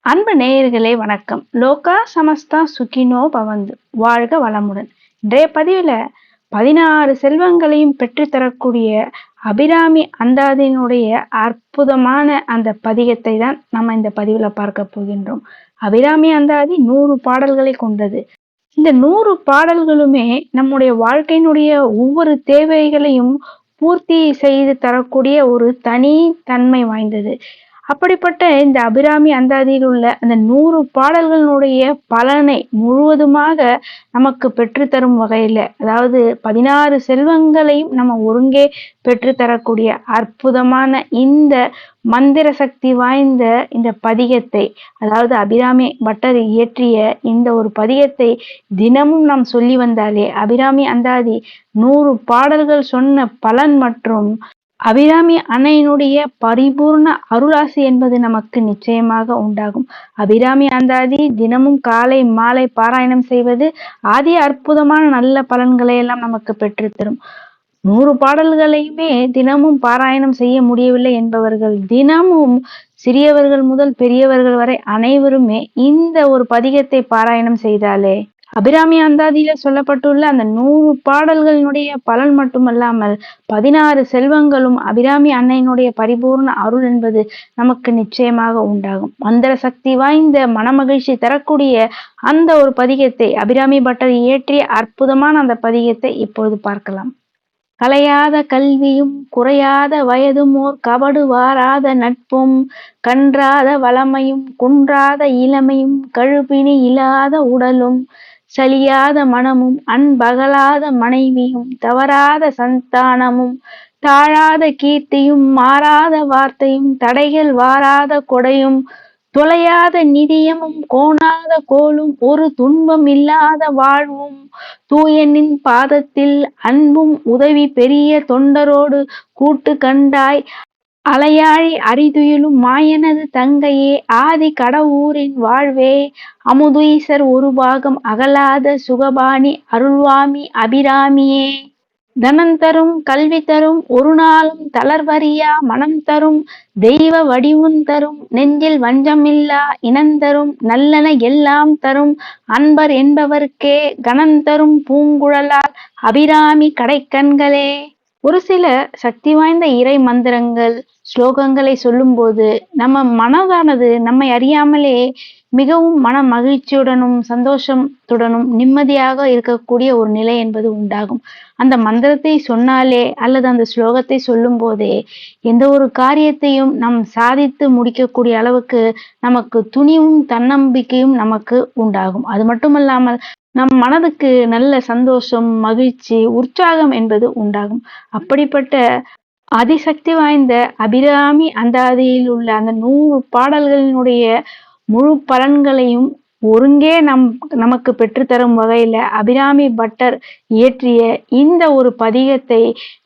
அன்பு நேயர்களே வணக்கம். லோகா சமஸ்தா சுகினோ பவந்து, வாழ்க வளமுடன். இன்றைய பதிவில் 16 செல்வங்களையும் பெற்றுத்தரக்கூடிய அபிராமி அந்தாதியினுடைய அற்புதமான அந்த பதிகத்தை தான் நம்ம இந்த பதிவில் பார்க்க போகின்றோம். அபிராமி அந்தாதி 100 பாடல்களை கொண்டது. இந்த 100 பாடல்களுமே நம்முடைய வாழ்க்கையினுடைய ஒவ்வொரு தேவைகளையும் பூர்த்தி செய்து தரக்கூடிய ஒரு தனி தன்மை வாய்ந்தது. அப்படிப்பட்ட இந்த அபிராமி அந்தாதியில் உள்ள அந்த 100 பாடல்களுடைய பலனை முழுவதுமாக நமக்கு பெற்றுத்தரும் வகையில, அதாவது 16 செல்வங்களையும் நம்ம ஒருங்கே பெற்றுத்தரக்கூடிய அற்புதமான இந்த மந்திர சக்தி வாய்ந்த இந்த பதிகத்தை, அதாவது அபிராமி பட்டர் இயற்றிய இந்த ஒரு பதிகத்தை தினமும் நாம் சொல்லி வந்தாலே அபிராமி அந்தாதி 100 பாடல்கள் சொன்ன பலன் மற்றும் அபிராமி அன்னையினுடைய பரிபூர்ண அருளாசி என்பது நமக்கு நிச்சயமாக உண்டாகும். அபிராமி அந்தாதி தினமும் காலை மாலை பாராயணம் செய்வது ஆதி அற்புதமான நல்ல பலன்களை எல்லாம் நமக்கு பெற்றுத்தரும். 100 பாடல்களையுமே தினமும் பாராயணம் செய்ய முடியவில்லை என்பவர்கள் தினமும் சிறியவர்கள் முதல் பெரியவர்கள் வரை அனைவருமே இந்த ஒரு பதிகத்தை பாராயணம் செய்தாலே அபிராமி அந்தாதியில சொல்லப்பட்டுள்ள அந்த 100 பாடல்களினுடைய பலன் மட்டுமல்லாமல் 16 செல்வங்களும் அபிராமி அன்னையினுடைய பரிபூர்ண அருள் என்பது நமக்கு நிச்சயமாக உண்டாகும். மந்திர சக்தி வாய்ந்த மனமகிழ்ச்சி தரக்கூடிய அந்த ஒரு பதிகத்தை அபிராமி பட்டர் இயற்றிய அற்புதமான அந்த பதிகத்தை இப்பொழுது பார்க்கலாம். கலையாத கல்வியும் குறையாத வயதும் ஓர் கபடு வாராத நட்பும் கன்றாத வளமையும் குன்றாத இளமையும் கழுபிணி இல்லாத உடலும் சலியாத மனமும் அன்பகலாத மனைவியும் தவறாத சந்தானமும் தாழாத கீர்த்தியும் மாறாத வார்த்தையும் தடைகள் வாராத கொடையும் தொலையாத நிதியமும் கோணாத கோலும் ஒரு துன்பம் இல்லாத வாழ்வும் தூயனின் பாதத்தில் அன்பும் உதவி பெரிய தொண்டரோடு கூட்டு கண்டாய் அலையாழி அரிதுயிலும் மாயனது தங்கையே ஆதி கடவுரின் வாழ்வே அமுதுஈசர் ஒரு பாகம் அகலாத சுகபாணி அருள்வாமி அபிராமியே தனந்தரும் கல்வி தரும் ஒரு நாளும் தளர்வறியா மனம் தரும் தெய்வ வடிவும் தரும் நெஞ்சில் வஞ்சமில்லா இனந்தரும் நல்லன எல்லாம் தரும் அன்பர் என்பவர்க்கே கணந்தரும் பூங்குழலால் அபிராமி கடைக்கண்களே. ஒரு சில சக்தி வாய்ந்த இறை மந்திரங்கள் ஸ்லோகங்களை சொல்லும் போது நம்ம மனதானது நம்மை அறியாமலே மிகவும் மன மகிழ்ச்சியுடனும் சந்தோஷத்துடனும் நிம்மதியாக இருக்கக்கூடிய ஒரு நிலை என்பது உண்டாகும். அந்த மந்திரத்தை சொன்னாலே அல்லது அந்த ஸ்லோகத்தை சொல்லும் போதே எந்த ஒரு காரியத்தையும் நாம் சாதித்து முடிக்கக்கூடிய அளவுக்கு நமக்கு துணிவும் தன்னம்பிக்கையும் நமக்கு உண்டாகும். அது மட்டுமல்லாமல் நம் மனதுக்கு நல்ல சந்தோஷம், மகிழ்ச்சி, உற்சாகம் என்பது உண்டாகும். அப்படிப்பட்ட அதிசக்தி வாய்ந்த அபிராமி அந்தாதியில் உள்ள அந்த 100 பாடல்களினுடைய முழு பலன்களையும் ஒருங்கே நமக்கு பெற்றுத்தரும் வகையில அபிராமி பட்டர் இயற்றிய இந்த ஒரு பதிகத்தை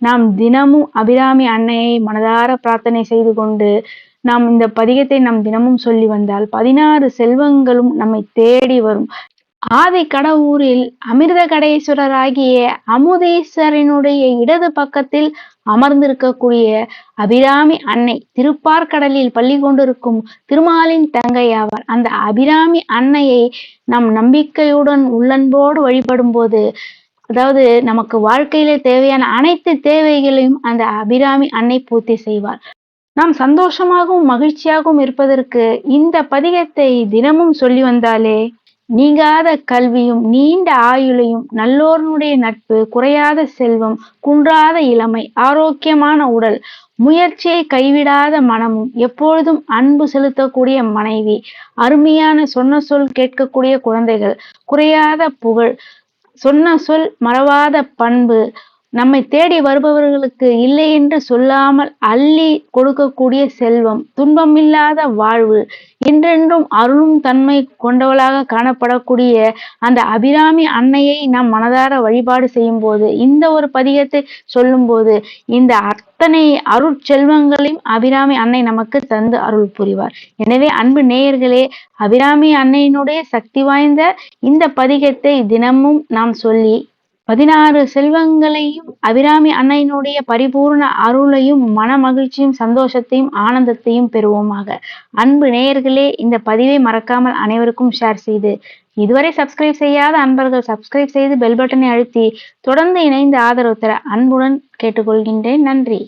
நாம் தினமும் அபிராமி அன்னையை மனதார பிரார்த்தனை செய்து கொண்டு நாம் இந்த பதிகத்தை நாம் தினமும் சொல்லி வந்தால் 16 செல்வங்களும் நம்மை தேடி வரும். ஆதி கடவுரில் அமிர்த கடேஸ்வரராகிய அமுதீஸ்வரனுடைய இடது பக்கத்தில் அமர்ந்திருக்கக்கூடிய அபிராமி அன்னை திருப்பார்கடலில் பள்ளி கொண்டிருக்கும் திருமாலின் தங்கையாவார். அந்த அபிராமி அன்னையை நாம் நம்பிக்கையுடன் உள்ளன்போடு வழிபடும் போது, அதாவது நமக்கு வாழ்க்கையிலே தேவையான அனைத்து தேவைகளையும் அந்த அபிராமி அன்னை பூர்த்தி செய்வார். நாம் சந்தோஷமாகவும் மகிழ்ச்சியாகவும் இருப்பதற்கு இந்த பதிகத்தை தினமும் சொல்லி வந்தாலே நீங்காத கல்வியும் நீண்ட ஆயுளையும் நல்லோருடைய நட்பு குறையாத செல்வம் குன்றாத இளமை ஆரோக்கியமான உடல் முயற்சியை கைவிடாத மனமும் எப்பொழுதும் அன்பு செலுத்தக்கூடிய மனைவி அருமையான சொன்ன சொல் கேட்கக்கூடிய குழந்தைகள் குறையாத புகழ் சொன்ன சொல் மறவாத பண்பு நம்மை தேடி வருபவர்களுக்கு இல்லை என்று சொல்லாமல் அள்ளி கொடுக்கக்கூடிய செல்வம் துன்பமில்லாத வாழ்வு என்றென்றும் அருளும் தன்மை கொண்டவளாக காணப்படக்கூடிய அந்த அபிராமி அன்னையை நாம் மனதார வழிபாடு செய்யும் போது இந்த ஒரு பதிகத்தை சொல்லும் போது இந்த அத்தனை அருட்செல்வங்களையும் அபிராமி அன்னை நமக்கு தந்து அருள் புரிவார். எனவே அன்பு நேயர்களே, அபிராமி அன்னையினுடைய சக்தி வாய்ந்த இந்த பதிகத்தை தினமும் நாம் சொல்லி 16 செல்வங்களையும் அபிராமி அன்னையினுடைய பரிபூர்ண அருளையும் மன மகிழ்ச்சியும் சந்தோஷத்தையும் ஆனந்தத்தையும் பெறுவோமாக. அன்பு நேயர்களே, இந்த பதிவை மறக்காமல் அனைவருக்கும் ஷேர் செய்து, இதுவரை சப்ஸ்கிரைப் செய்யாத அன்பர்கள் சப்ஸ்கிரைப் செய்து பெல் பட்டனை அழுத்தி தொடர்ந்து இணைந்து ஆதரவு தர அன்புடன் கேட்டுக்கொள்கின்றேன். நன்றி.